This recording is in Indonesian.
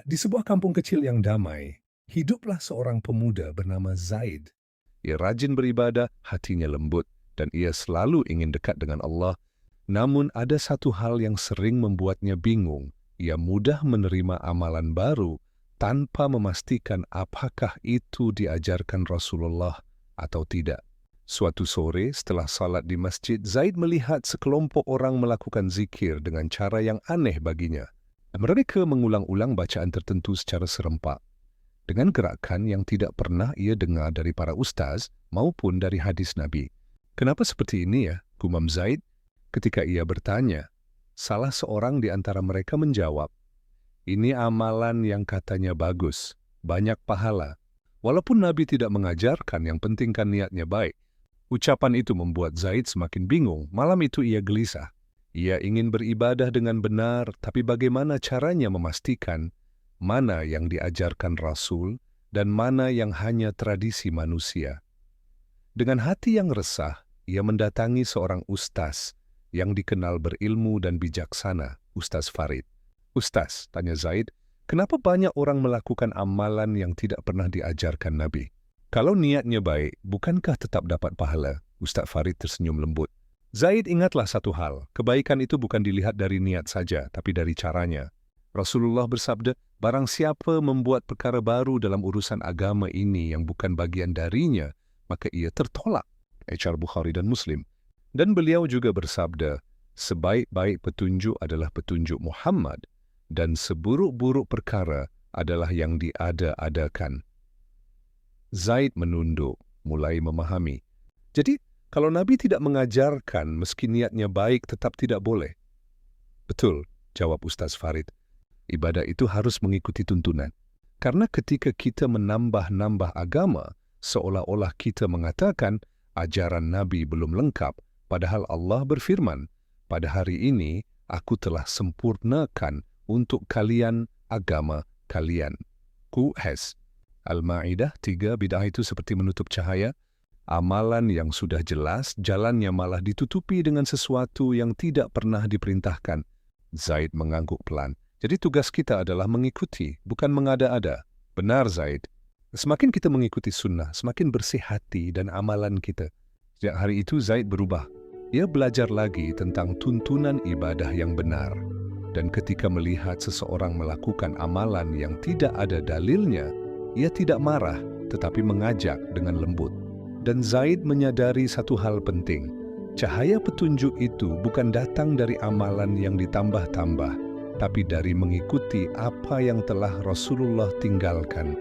Di sebuah kampung kecil yang damai, hiduplah seorang pemuda bernama Zaid. Ia rajin beribadah, hatinya lembut, dan ia selalu ingin dekat dengan Allah. Namun ada satu hal yang sering membuatnya bingung. Ia mudah menerima amalan baru tanpa memastikan apakah itu diajarkan Rasulullah atau tidak. Suatu sore setelah salat di masjid, Zaid melihat sekelompok orang melakukan zikir dengan cara yang aneh baginya. Mereka mengulang-ulang bacaan tertentu secara serempak, dengan gerakan yang tidak pernah ia dengar dari para ustaz maupun dari hadis Nabi. Kenapa seperti ini ya? Gumam Zaid ketika ia bertanya. Salah seorang di antara mereka menjawab, ini amalan yang katanya bagus, banyak pahala. Walaupun Nabi tidak mengajarkan, yang penting kan niatnya baik. Ucapan itu membuat Zaid semakin bingung. Malam itu ia gelisah. Ia ingin beribadah dengan benar, tapi bagaimana caranya memastikan mana yang diajarkan Rasul dan mana yang hanya tradisi manusia? Dengan hati yang resah, ia mendatangi seorang ustaz yang dikenal berilmu dan bijaksana, Ustaz Farid. Ustaz, tanya Zaid, kenapa banyak orang melakukan amalan yang tidak pernah diajarkan Nabi? Kalau niatnya baik, bukankah tetap dapat pahala? Ustaz Farid tersenyum lembut. Zaid, ingatlah satu hal, kebaikan itu bukan dilihat dari niat saja, tapi dari caranya. Rasulullah bersabda, barang siapa membuat perkara baru dalam urusan agama ini yang bukan bagian darinya, maka ia tertolak. Ecar Bukhari dan Muslim. Dan beliau juga bersabda, sebaik-baik petunjuk adalah petunjuk Muhammad, dan seburuk-buruk perkara adalah yang diada-adakan. Zaid menunduk, mulai memahami. Jadi, kalau Nabi tidak mengajarkan, meski niatnya baik, tetap tidak boleh. Betul, jawab Ustaz Farid. Ibadah itu harus mengikuti tuntunan. Karena ketika kita menambah-nambah agama, seolah-olah kita mengatakan ajaran Nabi belum lengkap, padahal Allah berfirman, pada hari ini aku telah sempurnakan untuk kalian agama kalian. Qs. Al-Ma'idah 3, bid'ah itu seperti menutup cahaya. Amalan yang sudah jelas, jalannya malah ditutupi dengan sesuatu yang tidak pernah diperintahkan. Zaid mengangguk pelan. Jadi tugas kita adalah mengikuti, bukan mengada-ada. Benar, Zaid. Semakin kita mengikuti sunnah, semakin bersih hati dan amalan kita. Sejak hari itu Zaid berubah. Ia belajar lagi tentang tuntunan ibadah yang benar. Dan ketika melihat seseorang melakukan amalan yang tidak ada dalilnya, ia tidak marah, tetapi mengajak dengan lembut. Dan Zaid menyadari satu hal penting. Cahaya petunjuk itu bukan datang dari amalan yang ditambah-tambah, tapi dari mengikuti apa yang telah Rasulullah tinggalkan.